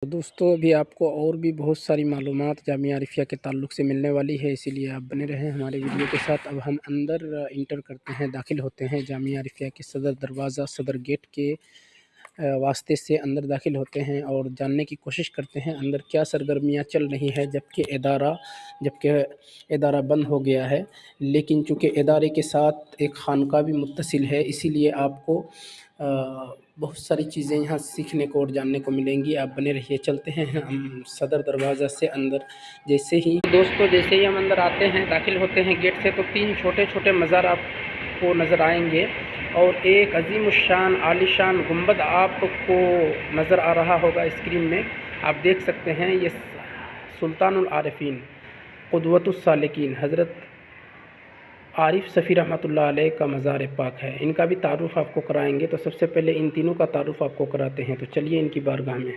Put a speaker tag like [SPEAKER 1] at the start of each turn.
[SPEAKER 1] तो दोस्तों अभी आपको और भी बहुत सारी मालूमात जामिया आरिफिया के ताल्लुक़ से मिलने वाली है, इसीलिए आप बने रहें हमारे वीडियो के साथ। अब हम अंदर इंटर करते हैं, दाखिल होते हैं जामिया आरिफिया के सदर दरवाज़ा, सदर गेट के वास्ते से अंदर दाखिल होते हैं और जानने की कोशिश करते हैं अंदर क्या सरगर्मियाँ चल रही हैं, जबकि इदारा बंद हो गया है। लेकिन चूँकि इदारे के साथ एक खानका भी मुत्तसिल है, इसीलिए आपको बहुत सारी चीज़ें यहाँ सीखने को और जानने को मिलेंगी। आप बने रहिए। चलते हैं हम सदर दरवाज़ा से अंदर। जैसे ही हम अंदर आते हैं, दाखिल होते हैं गेट से, तो 3 छोटे-छोटे मज़ार आपको नज़र आएंगे और एक अज़ीमुश्शान आलीशान गुंबद आपको नज़र आ रहा होगा स्क्रीन में। आप देख सकते हैं ये सुल्तानुल आरिफीन क़ुदवतुस सालिकीन हज़रत आरिफ सफ़ी रहमतुल्लाह अलैह का मज़ार पाक है। इनका भी तारुफ़ आपको कराएंगे। तो सबसे पहले इन तीनों का तारुफ़ आपको कराते हैं, तो चलिए इनकी बारगाह में।